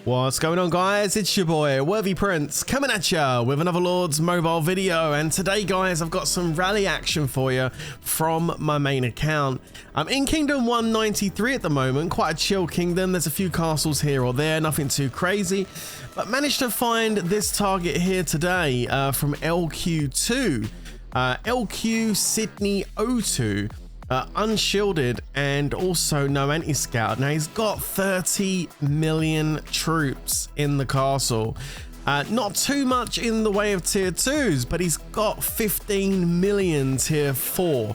What's going on, guys? It's your boy Worthy Prince coming at ya with another Lords mobile video, and today guys I've got some rally action for you from my main account. I'm in Kingdom 193 at the moment, quite a chill kingdom. There's a few castles here or there, nothing too crazy, but managed to find this target here today from LQ2, LQ Sydney 02. Unshielded and also no anti-scout. Now he's got 30 million troops in the castle. Not too much in the way of tier 2s, but he's got 15 million tier 4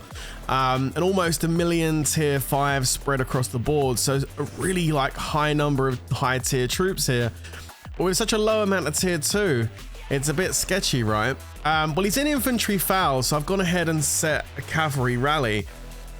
and almost a million tier 5 spread across the board. So a really high number of high tier troops here, but with such a low amount of tier 2, it's a bit sketchy, right? Well, he's in infantry foul, so I've gone ahead and set a cavalry rally.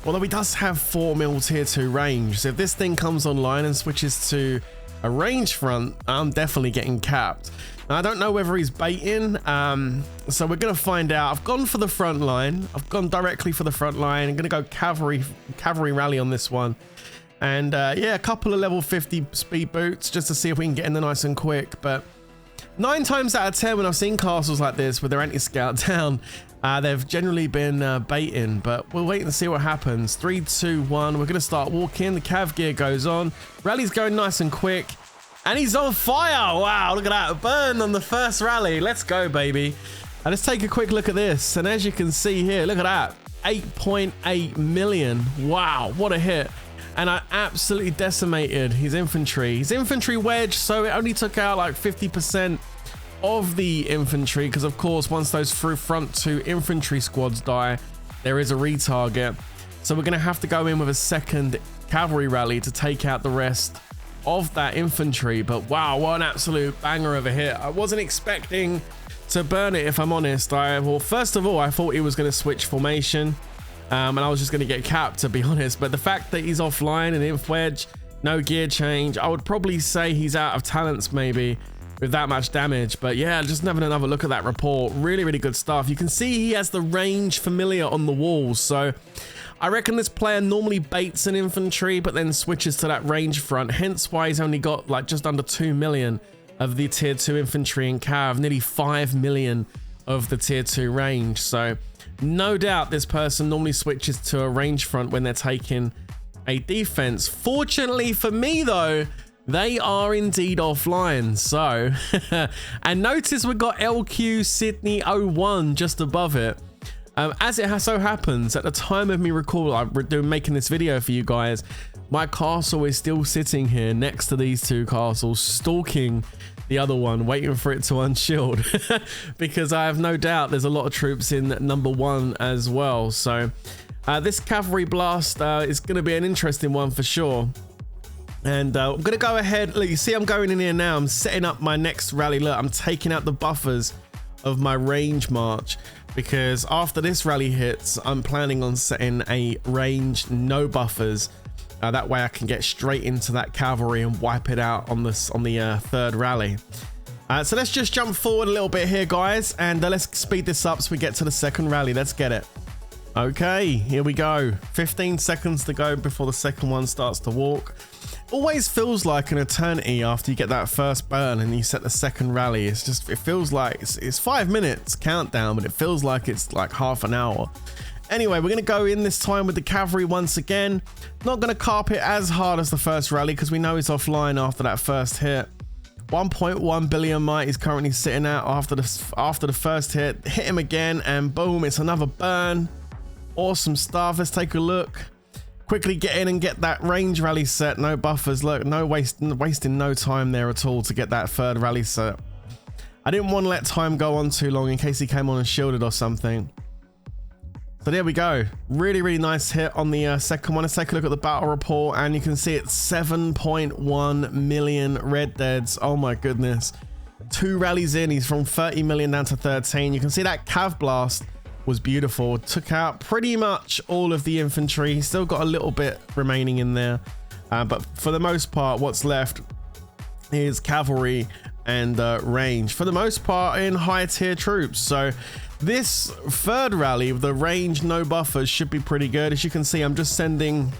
Although he does have 4 mil tier 2 range, so if this thing comes online and switches to a range front, I'm definitely getting capped. Now, I don't know whether he's baiting, so we're going to find out. I've gone for the front line. I've gone directly for the front line. I'm going to go cavalry rally on this one. And yeah, a couple of level 50 speed boots just to see if we can get in there nice and quick. But 9 times out of 10 when I've seen castles like this with their anti-scout down, they've generally been baiting, but we'll wait and see what happens. 3, 2, 1. We're going to start walking. The cav gear goes on. Rally's going nice and quick. And he's on fire. Wow, look at that. Burn on the first rally. Let's go, baby. Let's take a quick look at this. And as you can see here, look at that. 8.8 million. Wow, what a hit. And I absolutely decimated his infantry. His infantry wedge, so it only took out like 50% of the infantry, because of course once those front 2 infantry squads die, there is a retarget. So we're going to have to go in with a second cavalry rally to take out the rest of that infantry. But wow, what an absolute banger of a hit. I wasn't expecting to burn it, if I'm honest. Well, first of all, I thought he was going to switch formation, and I was just going to get capped, to be honest. But the fact that he's offline and inf wedge, no gear change, I would probably say he's out of talents maybe with that much damage. But yeah, just having another look at that report, really good stuff. You can see he has the range familiar on the walls, so I reckon this player normally baits an infantry but then switches to that range front, hence why he's only got like just under 2 million of the tier 2 infantry and cav, nearly 5 million of the tier 2 range. So no doubt this person normally switches to a range front when they're taking a defense. Fortunately for me though, they are indeed offline. So and notice we've got LQ Sydney 01 just above it. As it so happens, at the time of me making this video for you guys, my castle is still sitting here next to these 2 castles, stalking the other one, waiting for it to unshield because I have no doubt there's a lot of troops in number 1 as well. So this cavalry blast is going to be an interesting one for sure. And I'm going to go ahead. Look, you see I'm going in here now. I'm setting up my next rally. Look, I'm taking out the buffers of my range march, because after this rally hits, I'm planning on setting a range no buffers. That way I can get straight into that cavalry and wipe it out on the 3rd rally. So let's just jump forward a little bit here, guys, and let's speed this up so we get to the 2nd rally. Let's get it. Okay, here we go. 15 seconds to go before the 2nd one starts to walk. Always feels like an eternity after you get that first burn and you set the 2nd rally. It feels like it's 5 minutes countdown, but it feels like it's like half an hour. Anyway, we're going to go in this time with the cavalry once again. Not going to carp it as hard as the first rally because we know he's offline after that first hit. 1.1 billion might he's currently sitting at after the first hit. Hit him again and boom, it's another burn. Awesome stuff. Let's take a look. Quickly get in and get that range rally set. No buffers. Look, no wasting no time there at all to get that 3rd rally set. I didn't want to let time go on too long in case he came on and shielded or something. So there we go. Really nice hit on the 2nd one. Let's take a look at the battle report, and you can see it's 7.1 million red deads. Oh my goodness. 2 rallies in, he's from 30 million down to 13. You can see that cav blast was beautiful. Took out pretty much all of the infantry. He's still got a little bit remaining in there, but for the most part what's left is cavalry and range, for the most part in high tier troops. So this 3rd rally with the range no buffers should be pretty good. As you can see, I'm just sending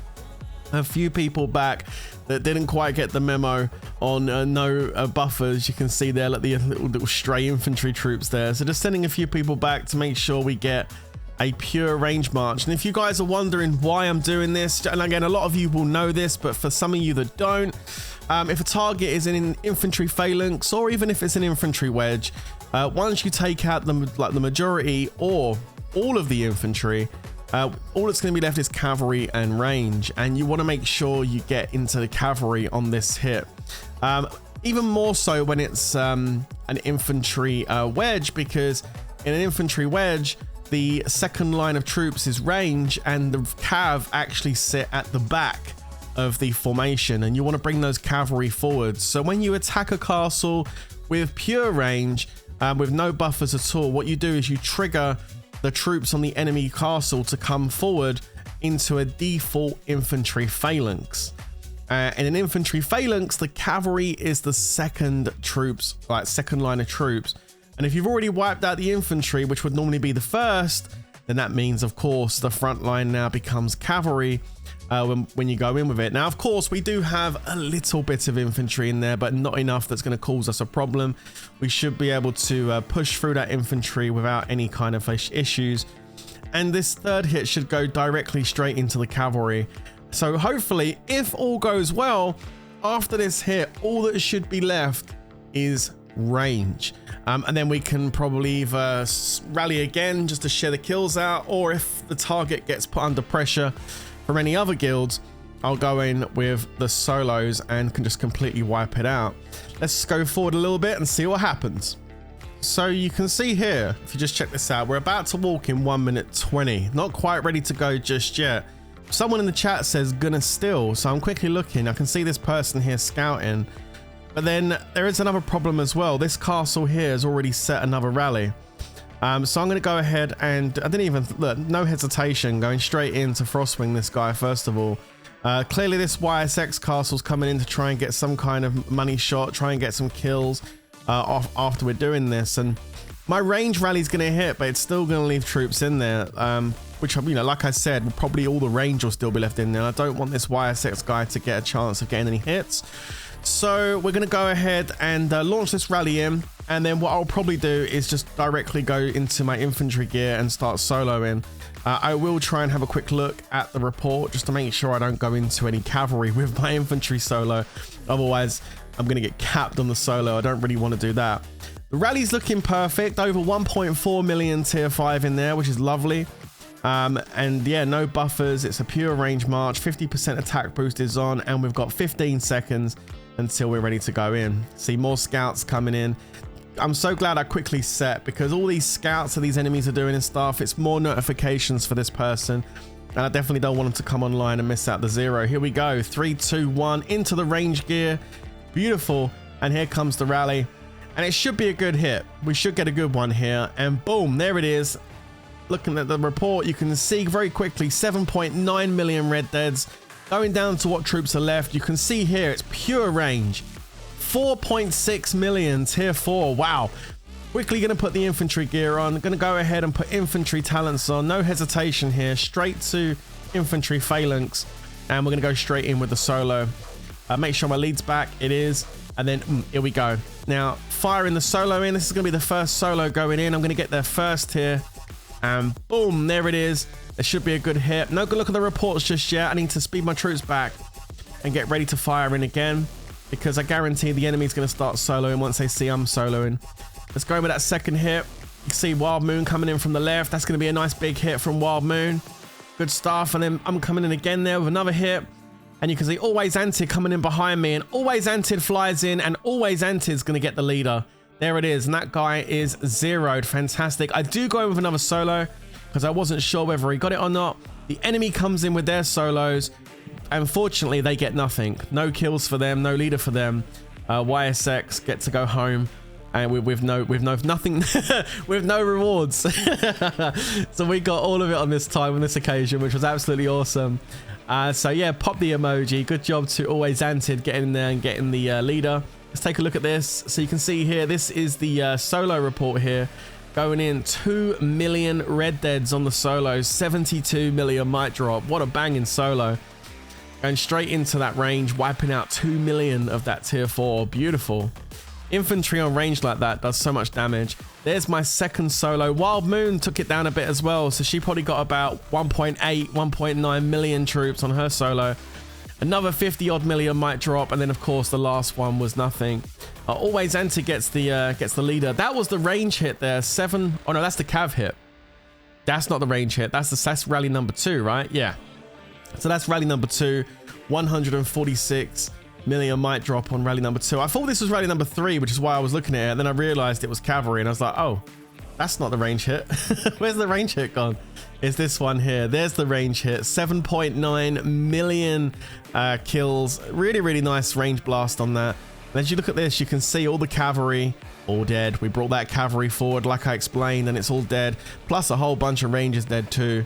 a few people back that didn't quite get the memo on no buffers. You can see there, like the little stray infantry troops there. So just sending a few people back to make sure we get a pure range march. And if you guys are wondering why I'm doing this, and again, a lot of you will know this, but for some of you that don't, if a target is in an infantry phalanx, or even if it's an infantry wedge, once you take out the majority or all of the infantry, all that's going to be left is cavalry and range, and you want to make sure you get into the cavalry on this hit. Even more so when it's an infantry wedge, because in an infantry wedge, the second line of troops is range, and the cav actually sit at the back of the formation, and you want to bring those cavalry forwards. So when you attack a castle with pure range, with no buffers at all, what you do is you trigger the troops on the enemy castle to come forward into a default infantry phalanx. In an infantry phalanx, the cavalry is the second line of troops. And if you've already wiped out the infantry, which would normally be the first, then that means, of course, the front line now becomes cavalry when you go in with it. Now, of course, we do have a little bit of infantry in there, but not enough that's going to cause us a problem. We should be able to push through that infantry without any kind of issues. And this third hit should go directly straight into the cavalry. So hopefully, if all goes well, after this hit, all that should be left is range. And then we can probably either rally again just to share the kills out, or if the target gets put under pressure from any other guilds, I'll go in with the solos and can just completely wipe it out. Let's go forward a little bit and see what happens. So you can see here, if you just check this out, we're about to walk in 1 minute 20. Not quite ready to go just yet. Someone in the chat says gonna still, so I'm quickly looking. I can see this person here scouting, but then there is another problem as well. This castle here has already set another rally. So I'm going to go ahead and, I didn't even look, no hesitation, going straight into Frostwing this guy first of all. Clearly this YSX castle's coming in to try and get some kind of money shot, try and get some kills after we're doing this. And my range rally's going to hit, but it's still going to leave troops in there, which, you know, like I said, probably all the range will still be left in there. I don't want this YSX guy to get a chance of getting any hits. So we're going to go ahead and launch this rally in, and then what I'll probably do is just directly go into my infantry gear and start soloing. I will try and have a quick look at the report just to make sure I don't go into any cavalry with my infantry solo. Otherwise, I'm going to get capped on the solo. I don't really want to do that. The rally's looking perfect. Over 1.4 million tier 5 in there, which is lovely. And yeah, no buffers. It's a pure range march. 50% attack boost is on, and we've got 15 seconds until we're ready to go in. See more scouts coming in. I'm so glad I quickly set, because all these scouts that these enemies are doing and stuff, it's more notifications for this person, and I definitely don't want them to come online and miss out the zero. Here we go, 3 2 1 into the range gear. Beautiful. And here comes the rally, and it should be a good hit. We should get a good one here, and boom, there it is. Looking at the report, you can see very quickly 7.9 million red deads. Going down to what troops are left, you can see here it's pure range. 4.6 million tier 4. Wow. Quickly going to put the infantry gear on. Going to go ahead and put infantry talents on. No hesitation here. Straight to infantry phalanx. And we're going to go straight in with the solo. Make sure my lead's back. It is. And then here we go. Now, firing the solo in. This is going to be the first solo going in. I'm going to get there first here. And boom, there it is. It should be a good hit. No good look at the reports just yet. I need to speed my troops back and get ready to fire in again, because I guarantee the enemy's going to start soloing once they see I'm soloing. Let's go with that second hit. You can see Wild Moon coming in from the left. That's going to be a nice big hit from Wild Moon. Good stuff. And then I'm coming in again there with another hit. And you can see Always Antid coming in behind me. And Always Antid flies in, and Always Antid's going to get the leader. There it is. And that guy is zeroed. Fantastic. I do go in with another solo, because I wasn't sure whether he got it or not. The enemy comes in with their solos. Unfortunately, they get nothing. No kills for them, no leader for them. YSX get to go home, and with nothing, with no rewards. So we got all of it on this time, on this occasion, which was absolutely awesome. So yeah, pop the emoji. Good job to Always Antid getting in there and getting the leader. Let's take a look at this. So you can see here, this is the solo report here. Going in 2 million red deads on the solos, 72 million might drop. What a banging solo. and straight into that range, wiping out 2 million of that tier 4. Beautiful. Infantry on range like that does so much damage. There's my second solo. Wild Moon took it down a bit as well, so she probably got about 1.8, 1.9 million troops on her solo. Another 50 odd million might drop, and then of course the last one was nothing. Always Enter gets the leader. That was the range hit there. 7. Oh no, that's the cav hit. That's not the range hit. That's rally number 2, right? Yeah. So that's rally number 2. 146 million might drop on rally number 2. I thought this was rally number 3, which is why I was looking at it. And then I realized it was cavalry, and I was like, oh, that's not the range hit. Where's the range hit gone? It's this one here. There's the range hit. 7.9 million kills. Really, really nice range blast on that. And as you look at this, you can see all the cavalry all dead. We brought that cavalry forward like I explained, and it's all dead. Plus a whole bunch of rangers dead too.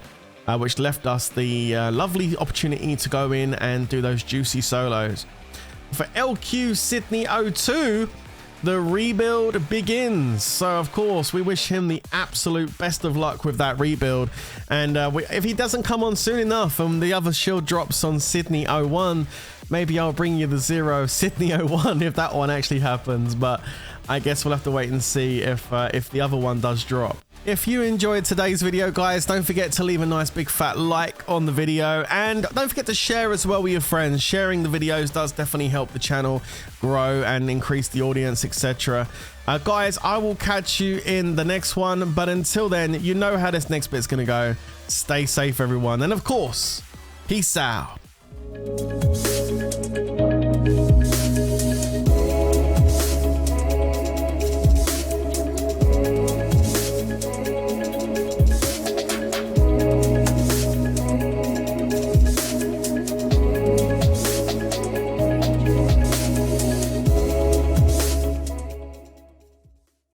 Which left us the lovely opportunity to go in and do those juicy solos. For LQ Sydney 02, the rebuild begins. So of course we wish him the absolute best of luck with that rebuild. And if he doesn't come on soon enough and the other shield drops on Sydney 01, maybe I'll bring you the 0 Sydney 01 if that one actually happens. But I guess we'll have to wait and see if the other one does drop. If you enjoyed today's video, guys, don't forget to leave a nice big fat like on the video, and don't forget to share as well with your friends. Sharing the videos does definitely help the channel grow and increase the audience, etc. Guys, I will catch you in the next one, but until then, you know how this next bit's gonna go. Stay safe, everyone, and of course, peace out.